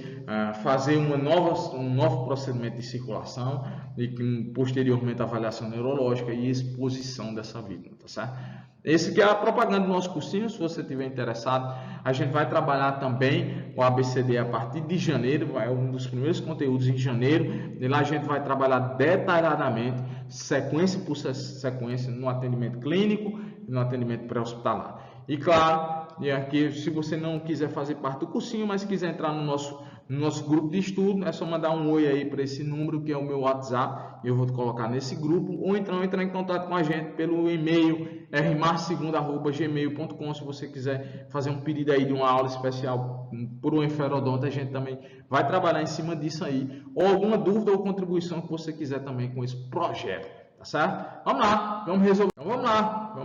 fazer um novo procedimento de circulação e posteriormente a avaliação neurológica e exposição dessa vítima, tá certo? Esse que é a propaganda do nosso cursinho. Se você estiver interessado, a gente vai trabalhar também o ABCD a partir de janeiro, é um dos primeiros conteúdos em janeiro, e lá a gente vai trabalhar detalhadamente, sequência por sequência, no atendimento clínico e no atendimento pré-hospitalar. E claro, e aqui, se você não quiser fazer parte do cursinho, mas quiser entrar no nosso grupo de estudo, é só mandar um oi aí para esse número, que é o meu WhatsApp, eu vou te colocar nesse grupo, ou então entrar em contato com a gente pelo e-mail rmarsegundo@gmail.com. Se você quiser fazer um pedido aí de uma aula especial por um enferodonto, a gente também vai trabalhar em cima disso aí, ou alguma dúvida ou contribuição que você quiser também com esse projeto, tá certo? Vamos lá, vamos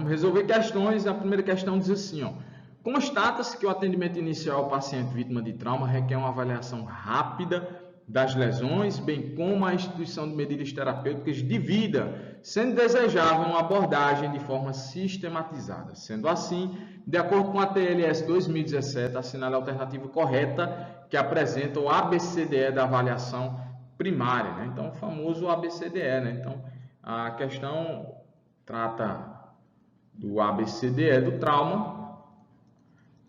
resolver questões. A primeira questão diz assim, ó: constata-se que o atendimento inicial ao paciente vítima de trauma requer uma avaliação rápida das lesões, bem como a instituição de medidas terapêuticas de vida, sendo desejável uma abordagem de forma sistematizada. Sendo assim, de acordo com a TLS 2017, assinale a alternativa correta que apresenta o ABCDE da avaliação primária, né? Então, o famoso ABCDE, né? Então, a questão trata do ABCDE do trauma,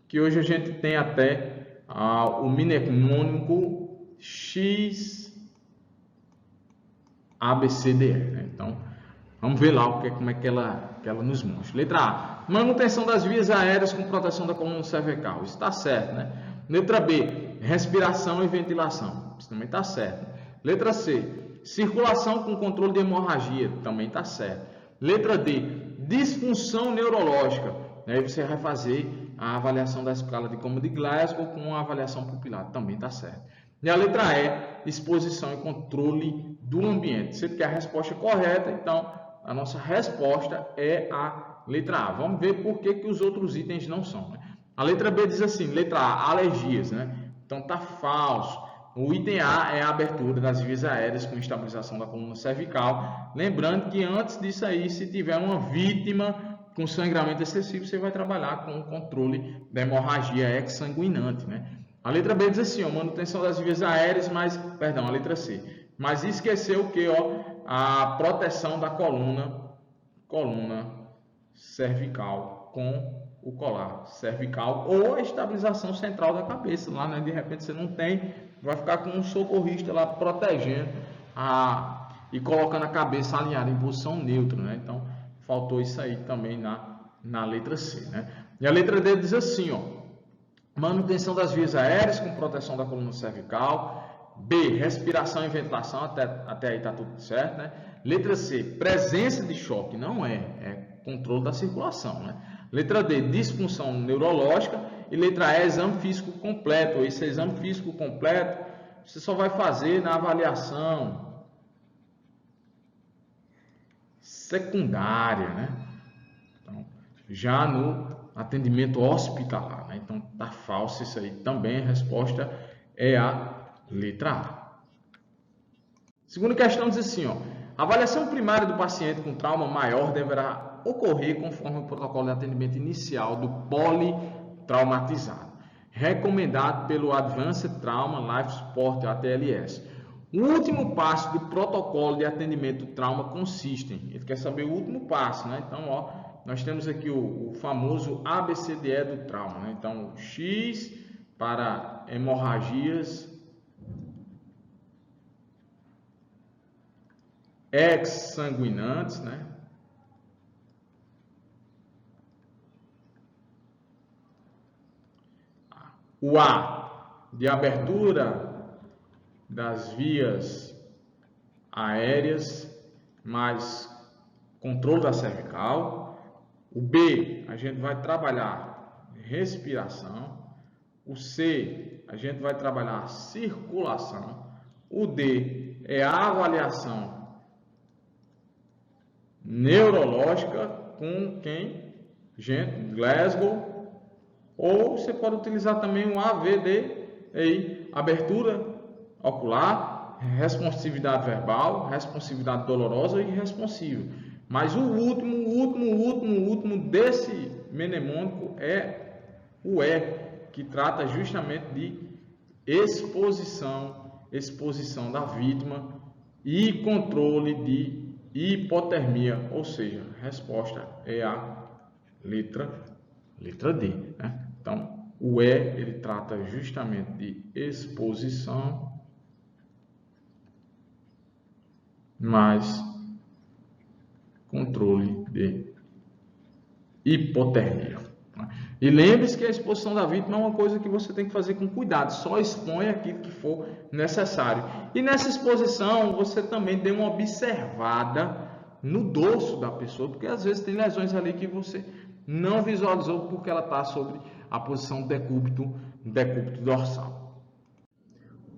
que hoje a gente tem até o mnemônico XABCDE, né? Então, vamos ver lá como é que ela nos mostra. Letra A: manutenção das vias aéreas com proteção da coluna cervical. Isso está certo, né? Letra B: respiração e ventilação. Isso também está certo. Letra C: circulação com controle de hemorragia. Também está certo. Letra D: disfunção neurológica. Aí você vai fazer a avaliação da escala de Coma de Glasgow com a avaliação pupilar. Também está certo. E a letra E: exposição e controle do ambiente. Sempre que a resposta é correta, então a nossa resposta é a letra A. Vamos ver por que os outros itens não são, né? A letra B diz assim, letra A: alergias, né? Então tá falso. O item A é a abertura das vias aéreas com estabilização da coluna cervical. Lembrando que antes disso aí, se tiver uma vítima com sangramento excessivo, você vai trabalhar com o controle da hemorragia exsanguinante, né? A letra B diz assim, ó, manutenção das vias aéreas, a letra C. Mas esqueceu o que, ó? A proteção da coluna cervical com o colar cervical ou a estabilização central da cabeça lá, né? De repente você não tem, vai ficar com um socorrista lá protegendo e colocando a cabeça alinhada em posição neutra, né? Então, faltou isso aí também na letra C, né? E a letra D diz assim, ó: manutenção das vias aéreas com proteção da coluna cervical. B: respiração e ventilação. Até aí está tudo certo, né? Letra C: presença de choque. Não é controle da circulação, né? Letra D: disfunção neurológica. E letra E, exame físico completo. Esse exame físico completo você só vai fazer na avaliação secundária, né? Então, já no atendimento hospitalar, né? Então, tá falso isso aí. Também a resposta é a letra A. Segunda questão diz assim, ó. A avaliação primária do paciente com trauma maior deverá ocorrer conforme o protocolo de atendimento inicial do politraumatizado, recomendado pelo Advanced Trauma Life Support, ATLS. O último passo do protocolo de atendimento trauma consiste em... Ele quer saber o último passo, né? Então, ó, nós temos aqui o famoso ABCDE do trauma, né? Então, X para hemorragias exsanguinantes, né? O A de abertura das vias aéreas, mais controle da cervical. O B, a gente vai trabalhar respiração. O C, a gente vai trabalhar circulação. O D é a avaliação neurológica com quem? Gente, Glasgow. Ou você pode utilizar também um AVD, aí, abertura ocular, responsividade verbal, responsividade dolorosa e responsiva. Mas o último desse mnemônico é o E, que trata justamente de exposição da vítima e controle de hipotermia, ou seja, a resposta é a letra D, né? Então, o E, ele trata justamente de exposição, mais controle de hipotermia. E lembre-se que a exposição da vítima é uma coisa que você tem que fazer com cuidado, só expõe aquilo que for necessário. E nessa exposição, você também dê uma observada no dorso da pessoa, porque às vezes tem lesões ali que você não visualizou porque ela está sobre a posição decúbito dorsal.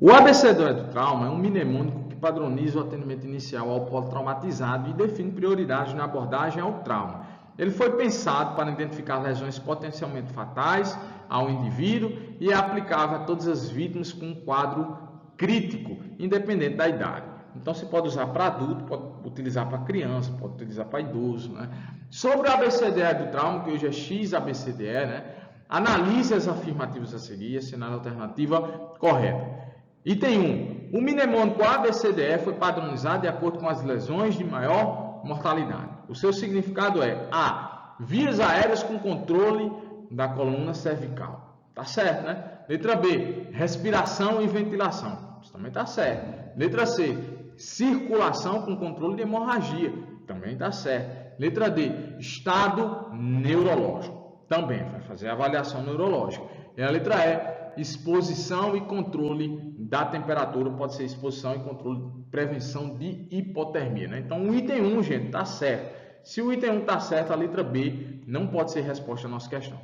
O ABCDE do trauma é um mnemônico que padroniza o atendimento inicial ao politraumatizado e define prioridades na abordagem ao trauma. Ele foi pensado para identificar lesões potencialmente fatais ao indivíduo e é aplicável a todas as vítimas com um quadro crítico, independente da idade. Então, você pode usar para adulto, pode utilizar para criança, pode utilizar para idoso, né? Sobre o ABCDE do trauma, que hoje é XABCDE, né? Analise as afirmativas a seguir, assinale a alternativa correta. Item 1. O mnemônico ABCDE foi padronizado de acordo com as lesões de maior mortalidade. O seu significado é A. Vias aéreas com controle da coluna cervical. Tá certo, né? Letra B. Respiração e ventilação. Isso também tá certo. Letra C. Circulação com controle de hemorragia. Também tá certo. Letra D. Estado neurológico. Também vai fazer a avaliação neurológica. E a letra E. Exposição e controle da temperatura, pode ser exposição e controle, prevenção de hipotermia, né? Então, o item 1, gente, está certo. Se o item 1 está certo, a letra B não pode ser resposta à nossa questão.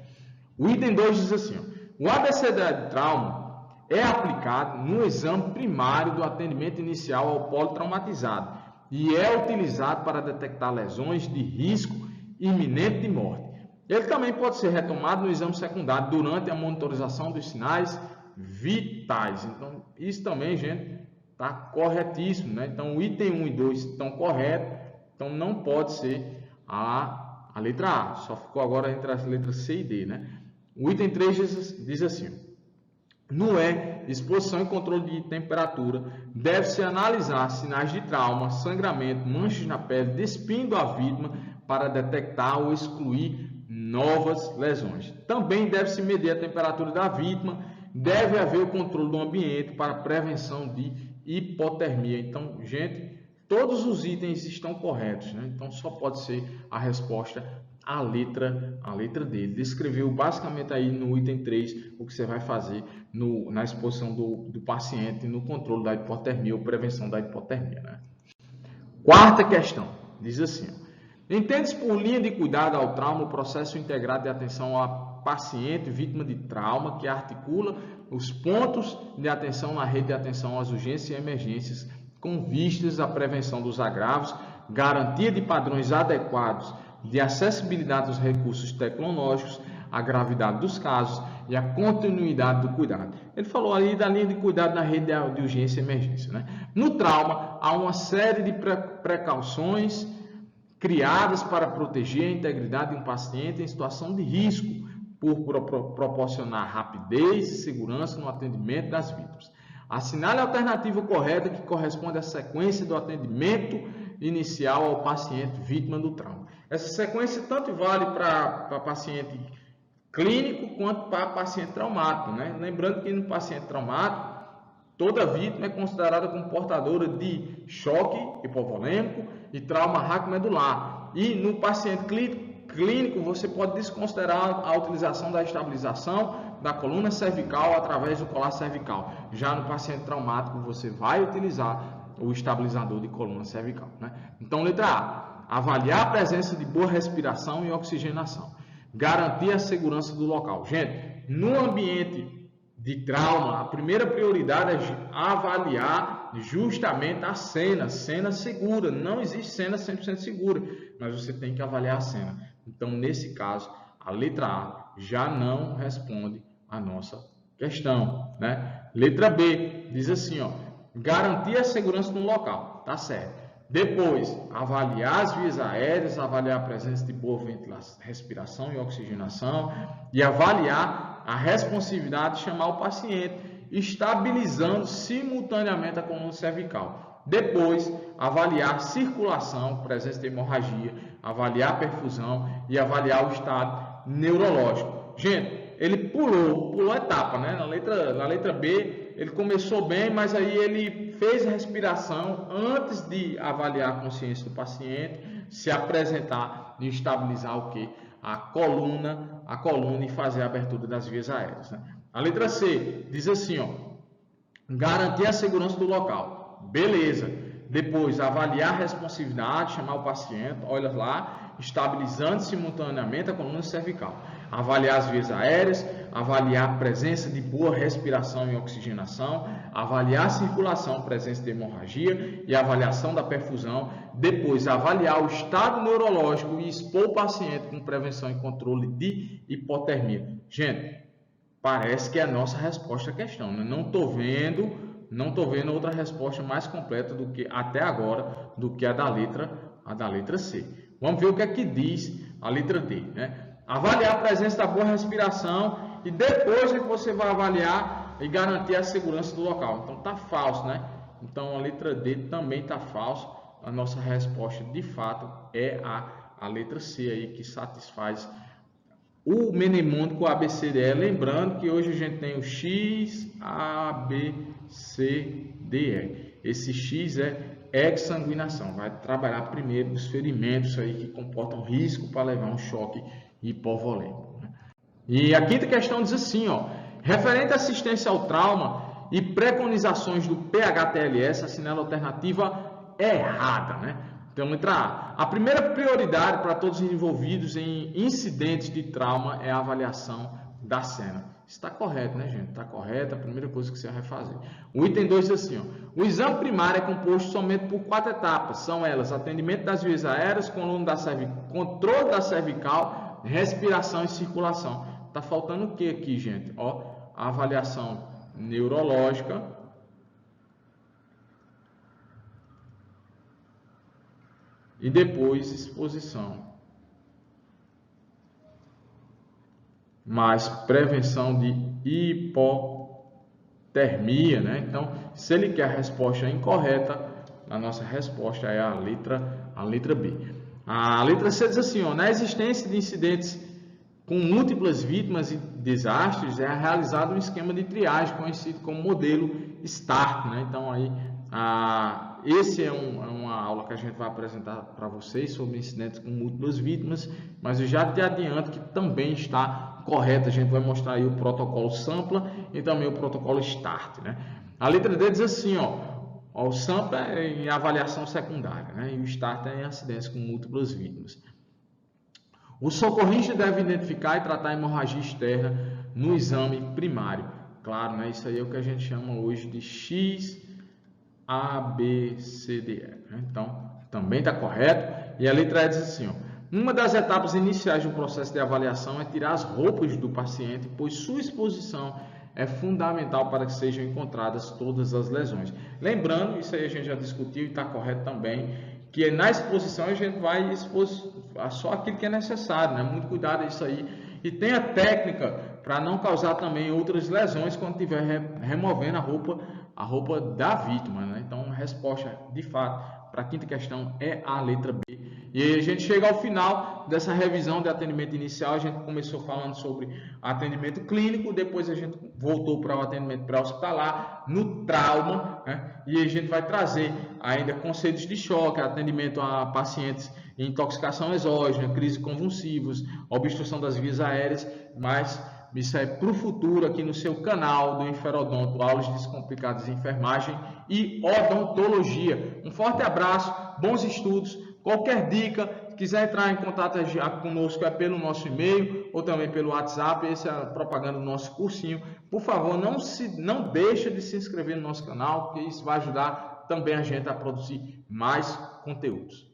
O item 2 diz assim, ó, o ABCDE do trauma é aplicado no exame primário do atendimento inicial ao politraumatizado e é utilizado para detectar lesões de risco iminente de morte. Ele também pode ser retomado no exame secundário durante a monitorização dos sinais vitais. Então, isso também, gente, está corretíssimo, né? Então, o item 1 e 2 estão corretos, então não pode ser a letra A. Só ficou agora entre as letras C e D, né? O item 3 diz assim, no E, exposição e controle de temperatura, deve-se analisar sinais de trauma, sangramento, manchas na pele, despindo a vítima para detectar ou excluir novas lesões. Também deve-se medir a temperatura da vítima, deve haver o controle do ambiente para prevenção de hipotermia. Então, gente, todos os itens estão corretos, né? Então, só pode ser a resposta a letra D. Ele descreveu basicamente aí no item 3 o que você vai fazer na exposição do paciente no controle da hipotermia ou prevenção da hipotermia, né? Quarta questão, diz assim, entende-se por linha de cuidado ao trauma o processo integrado de atenção à paciente vítima de trauma que articula os pontos de atenção na rede de atenção às urgências e emergências com vistas à prevenção dos agravos, garantia de padrões adequados de acessibilidade dos recursos tecnológicos, a gravidade dos casos e a continuidade do cuidado. Ele falou ali da linha de cuidado na rede de urgência e emergência, né? No trauma, há uma série de precauções criadas para proteger a integridade de um paciente em situação de risco, por proporcionar rapidez e segurança no atendimento das vítimas. Assinale a alternativa correta que corresponde à sequência do atendimento inicial ao paciente vítima do trauma. Essa sequência tanto vale para paciente clínico quanto para paciente traumático, né? Lembrando que no paciente traumático, toda vítima é considerada como portadora de choque hipovolêmico e trauma raquimedular. E no paciente clínico, você pode desconsiderar a utilização da estabilização da coluna cervical através do colar cervical. Já no paciente traumático, você vai utilizar o estabilizador de coluna cervical, né? Então, letra A, avaliar a presença de boa respiração e oxigenação. Garantir a segurança do local. Gente, no ambiente de trauma, a primeira prioridade é avaliar justamente a cena segura. Não existe cena 100% segura, mas você tem que avaliar a cena. Então, nesse caso, a letra A já não responde a nossa questão, né? Letra B diz assim, ó, garantir a segurança no local, tá certo. Depois, avaliar as vias aéreas, avaliar a presença de boa ventilação, respiração e oxigenação e avaliar a responsividade de chamar o paciente, estabilizando simultaneamente a coluna cervical. Depois, avaliar circulação, presença de hemorragia, avaliar a perfusão e avaliar o estado neurológico. Gente, ele pulou a etapa, né? Na letra B, ele começou bem, mas aí ele fez a respiração antes de avaliar a consciência do paciente, se apresentar e estabilizar o quê? A coluna e fazer a abertura das vias aéreas, né? A letra C diz assim, ó, garantir a segurança do local. Beleza. Depois, avaliar a responsividade, chamar o paciente, olha lá, estabilizando simultaneamente a coluna cervical. Avaliar as vias aéreas, avaliar a presença de boa respiração e oxigenação, avaliar a circulação, presença de hemorragia e avaliação da perfusão. Depois, avaliar o estado neurológico e expor o paciente com prevenção e controle de hipotermia. Gente, parece que é a nossa resposta à questão, né? Não estou vendo outra resposta mais completa do que até agora do que a da letra C. Vamos ver o que é que diz a letra D, né? Avaliar a presença da boa respiração e depois é que você vai avaliar e garantir a segurança do local. Então tá falso, né? Então a letra D também tá falso. A nossa resposta de fato é a letra C aí, que satisfaz o mnemônico ABCDE. Lembrando que hoje a gente tem o X, A, B, C, D, E. Esse X é exsanguinação. Vai trabalhar primeiro os ferimentos aí que comportam risco para levar um choque hipovolêmico. E a quinta questão diz assim, ó, referente à assistência ao trauma e preconizações do PHTLS, assinala a alternativa errada, né? Então, letra A. A primeira prioridade para todos os envolvidos em incidentes de trauma é a avaliação da cena. Está correto, né, gente? Está correto, a primeira coisa que você vai fazer. O item 2 diz assim, ó, o exame primário é composto somente por 4 etapas. São elas, atendimento das vias aéreas, controle da cervical, respiração e circulação. Está faltando o que aqui, gente? Ó, a avaliação neurológica, e depois exposição. Mais prevenção de hipotermia, né? Então, se ele quer a resposta incorreta, a nossa resposta é a letra B. A letra C diz assim, ó, na existência de incidentes com múltiplas vítimas e desastres, é realizado um esquema de triagem conhecido como modelo START, né? Então, aí, esse é uma aula que a gente vai apresentar para vocês sobre incidentes com múltiplas vítimas, mas eu já te adianto que também está correto. A gente vai mostrar aí o protocolo SAMPLA e também o protocolo START, né? A letra D diz assim, ó, o SAMPLA é em avaliação secundária, né? E o START é em acidentes com múltiplas vítimas. O socorrista deve identificar e tratar a hemorragia externa no exame primário. Claro, né? Isso aí é o que a gente chama hoje de X, A, B, C, D, E. Né? Então, também está correto. E a letra E diz assim, ó, uma das etapas iniciais do processo de avaliação é tirar as roupas do paciente, pois sua exposição é fundamental para que sejam encontradas todas as lesões. Lembrando, isso aí a gente já discutiu e está correto também, que na exposição a gente vai expor só aquilo que é necessário, né? Muito cuidado isso aí. E tenha técnica para não causar também outras lesões quando estiver removendo a roupa da vítima, né? Então, a resposta, de fato, para a quinta questão é a letra B. E aí a gente chega ao final dessa revisão de atendimento inicial. A gente começou falando sobre atendimento clínico, depois a gente voltou para o atendimento pré-hospitalar, no trauma, né? E a gente vai trazer ainda conceitos de choque, atendimento a pacientes em intoxicação exógena, crise convulsivas, obstrução das vias aéreas, mas isso é para o futuro aqui no seu canal do Inferodonto, aulas descomplicadas de enfermagem e odontologia. Um forte abraço, bons estudos. Qualquer dica, quiser entrar em contato conosco é pelo nosso e-mail ou também pelo WhatsApp. Essa é a propaganda do nosso cursinho. Por favor, não deixe de se inscrever no nosso canal, porque isso vai ajudar também a gente a produzir mais conteúdos.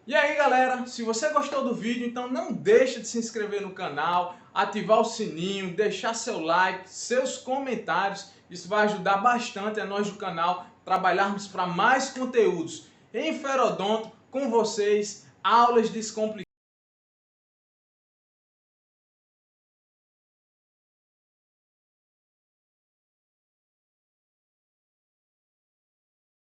E aí galera, se você gostou do vídeo, então não deixe de se inscrever no canal, ativar o sininho, deixar seu like, seus comentários. Isso vai ajudar bastante a nós do canal trabalharmos para mais conteúdos em Inferodonto com vocês, aulas descomplicadas.